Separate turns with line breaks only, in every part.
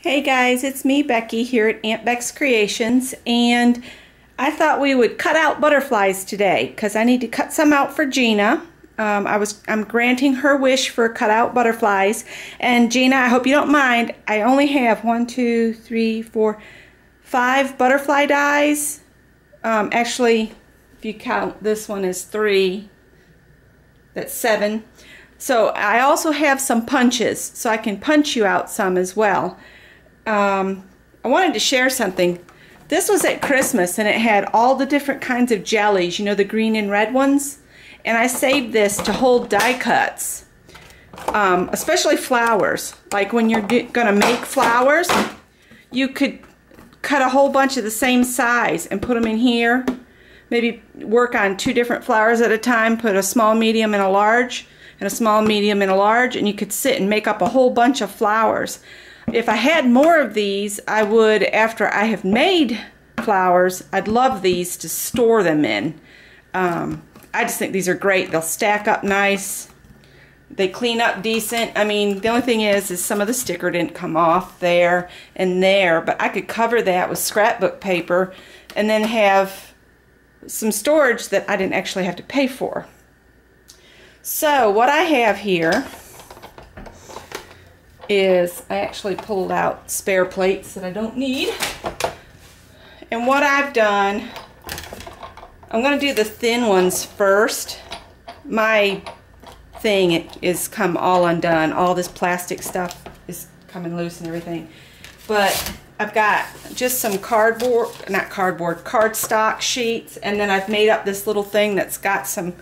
Hey guys, it's me, Becky, here at Aunt Beck's Creations, and I thought we would cut out butterflies today because I need to cut some out for Gina. I'm granting her wish for cut out butterflies, and Gina, I hope you don't mind. I only have 5 butterfly dies. Actually, if you count this one as 3, that's 7. So I also have some punches, so I can punch you out some as well. I wanted to share something. This was at Christmas and it had all the different kinds of jellies, you know, the green and red ones. And I saved this to hold die cuts, especially flowers. Like when you're gonna make flowers, you could cut a whole bunch of the same size and put them in here. Maybe work on 2 different flowers at a time, put a small, medium, and a large, and a small, medium, and a large, and you could sit and make up a whole bunch of flowers. If I had more of these, I would, after I have made flowers, I'd love these to store them in. I just think these are great. They'll stack up nice. They clean up decent. I mean, the only thing is some of the sticker didn't come off there and there, but I could cover that with scrapbook paper and then have some storage that I didn't actually have to pay for. So what I have here is I actually pulled out spare plates that I don't need. And what I've done, I'm going to do the thin ones first. My thing is come all undone. All this plastic stuff is coming loose and everything. But I've got just some cardstock sheets, and then I've made up this little thing that's got some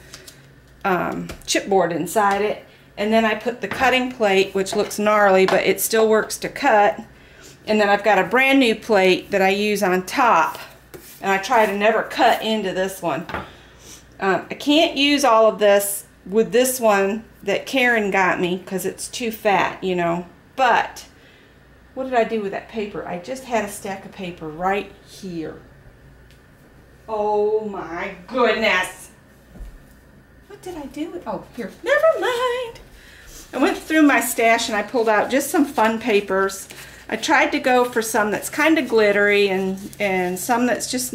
chipboard inside it. And then I put the cutting plate, which looks gnarly, but it still works to cut. And then I've got a brand new plate that I use on top. And I try to never cut into this one. I can't use all of this with this one that Karen got me because it's too fat, you know. But what did I do with that paper? I just had a stack of paper right here. Oh my goodness. What did I do with, oh, here, never mind. I went through my stash and I pulled out just some fun papers. I tried to go for some that's kind of glittery and some that's just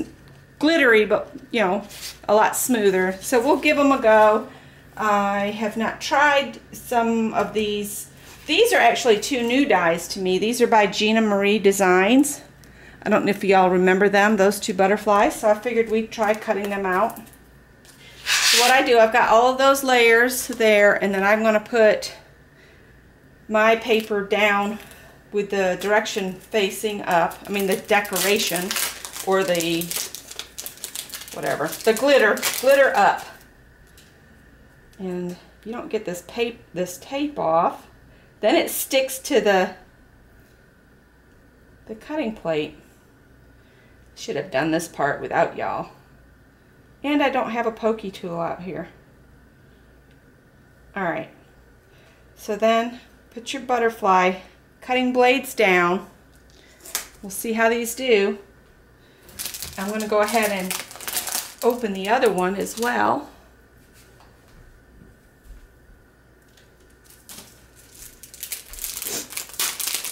glittery but, you know, a lot smoother. So we'll give them a go. I have not tried some of these. These are actually 2 new dies to me. These are by Gina Marie Designs. I don't know if y'all remember them, those 2 butterflies. So I figured we'd try cutting them out. So what I do, I've got all of those layers there, and then I'm going to put my paper down with the direction facing up. I mean the decoration, or the whatever, the glitter up. And you don't get this tape off, then it sticks to the cutting plate. Should have done this part without y'all. And I don't have a pokey tool out here. Alright, so then put your butterfly cutting blades down. We'll see how these do. I'm going to go ahead and open the other one as well.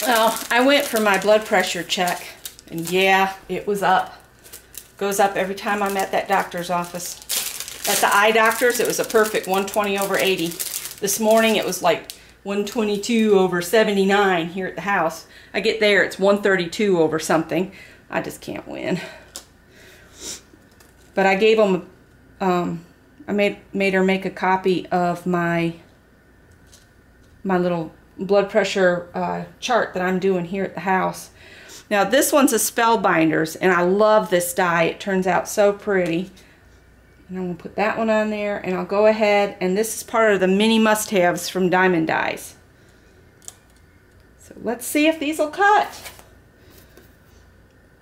Well, I went for my blood pressure check, and yeah, it was up. Goes up every time I'm at that doctor's office. At the eye doctor's, it was a perfect 120/80. This morning it was like 122/79 here at the house. I get there, it's 132 over something. I just can't win. But I gave them, I made her make a copy of my little blood pressure chart that I'm doing here at the house. Now this one's a Spellbinders, and I love this die. It turns out so pretty. And I'm going to put that one on there, and I'll go ahead, and this is part of the mini must-haves from Diamond Dies. So let's see if these will cut.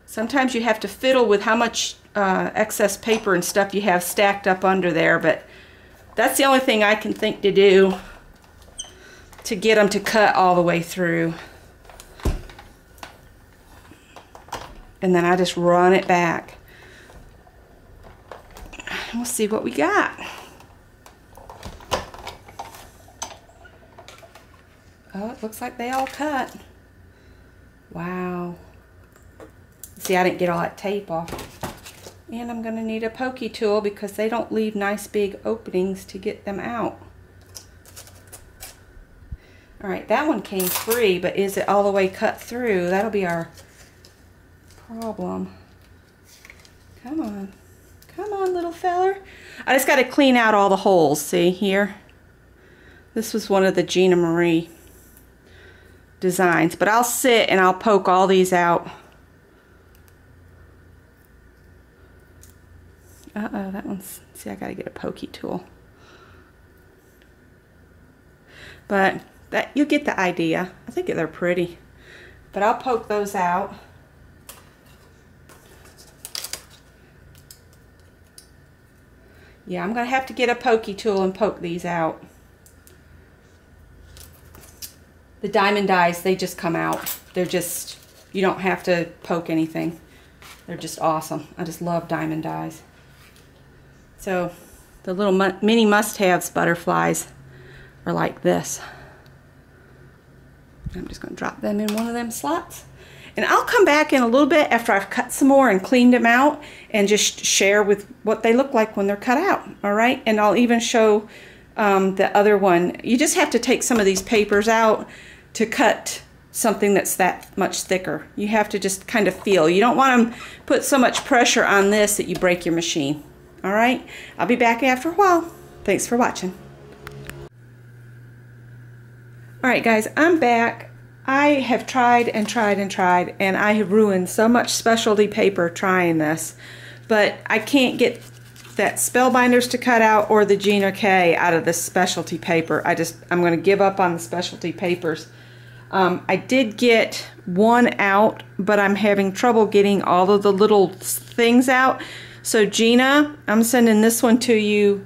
Sometimes you have to fiddle with how much excess paper and stuff you have stacked up under there, but that's the only thing I can think to do to get them to cut all the way through. And then I just run it back. We'll see what we got. Oh, it looks like they all cut. Wow. See, I didn't get all that tape off. And I'm gonna need a pokey tool because they don't leave nice big openings to get them out. All right, that one came free, but is it all the way cut through? That'll be our problem. Come on. Come on, little feller. I just got to clean out all the holes, see here? This was one of the Gina Marie designs, but I'll sit and I'll poke all these out. Uh-oh, that one's, see, I got to get a pokey tool. But that, you get the idea. I think they're pretty. But I'll poke those out. Yeah, I'm going to have to get a pokey tool and poke these out. The diamond dies, they just come out. They're just, you don't have to poke anything. They're just awesome. I just love diamond dies. So the little mini must-haves butterflies are like this. I'm just going to drop them in one of them slots. And I'll come back in a little bit after I've cut some more and cleaned them out and just share with what they look like when they're cut out. All right, and I'll even show the other one. You just have to take some of these papers out to cut something that's that much thicker. You have to just kind of feel. You don't want to put so much pressure on this that you break your machine. All right, I'll be back after a while. Thanks for watching. All right, guys, I'm back. I have tried and tried and tried, and I have ruined so much specialty paper trying this, but I can't get that Spellbinders to cut out or the Gina K out of this specialty paper. I'm going to give up on the specialty papers. I did get one out, but I'm having trouble getting all of the little things out. So Gina, I'm sending this one to you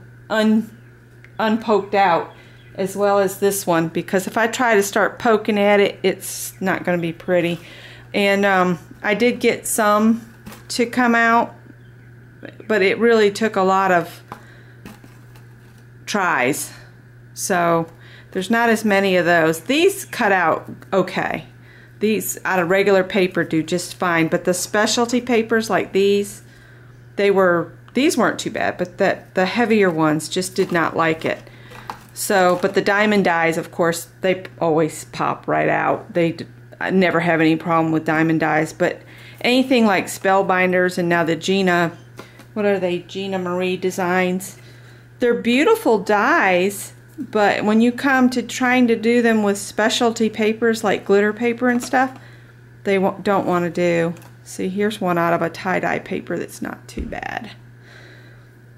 unpoked out, as well as this one, because if I try to start poking at it, it's not going to be pretty. And I did get some to come out, but it really took a lot of tries. So there's not as many of those. These cut out okay. These out of regular paper do just fine, but the specialty papers like these, these weren't too bad, but the heavier ones just did not like it. So, but the diamond dies, of course, they always pop right out. I never have any problem with diamond dies, but anything like Spellbinders and now the Gina, what are they, Gina Marie designs? They're beautiful dies, but when you come to trying to do them with specialty papers like glitter paper and stuff, they don't want to do. See, here's one out of a tie-dye paper that's not too bad.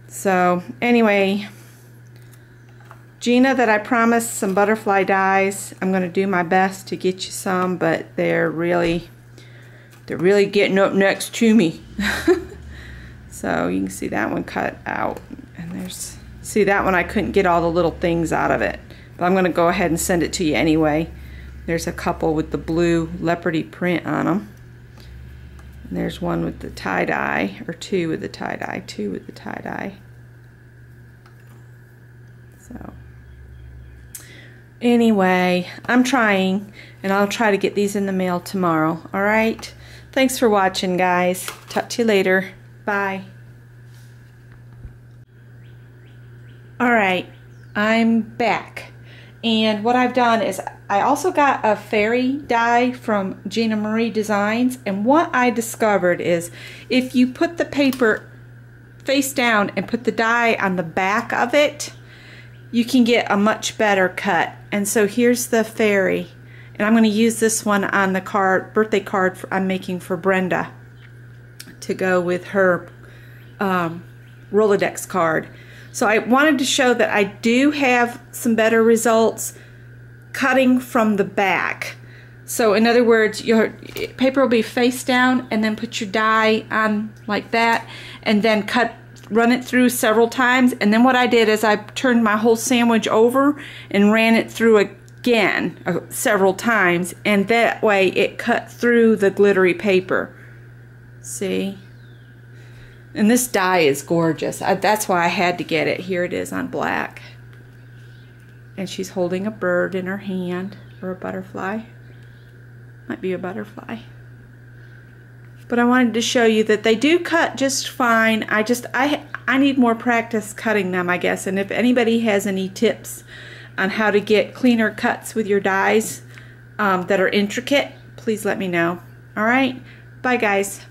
So, anyway, Gina, that I promised some butterfly dies. I'm going to do my best to get you some, but they're really getting up next to me. So you can see that one cut out, and see that one I couldn't get all the little things out of it, but I'm going to go ahead and send it to you anyway. There's a couple with the blue leopardy print on them. And there's one with the tie-dye, or two with the tie-dye, two with the tie-dye. So anyway, I'm trying, and I'll try to get these in the mail tomorrow. All right? Thanks for watching, guys. Talk to you later. Bye. All right, I'm back. And what I've done is I also got a fairy die from Gina Marie Designs, and what I discovered is if you put the paper face down and put the die on the back of it, you can get a much better cut. And so here's the fairy, and I'm going to use this one on the birthday card I'm making for Brenda to go with her Rolodex card. So I wanted to show that I do have some better results cutting from the back. So in other words, your paper will be face down, and then put your die on like that, and then run it through several times. And then what I did is I turned my whole sandwich over and ran it through again several times, and that way it cut through the glittery paper. See? And this die is gorgeous. That's why I had to get it. Here it is on black. And she's holding a bird in her hand, or a butterfly. Might be a butterfly. But I wanted to show you that they do cut just fine. I need more practice cutting them, I guess. And if anybody has any tips on how to get cleaner cuts with your dies that are intricate, please let me know. All right, bye guys.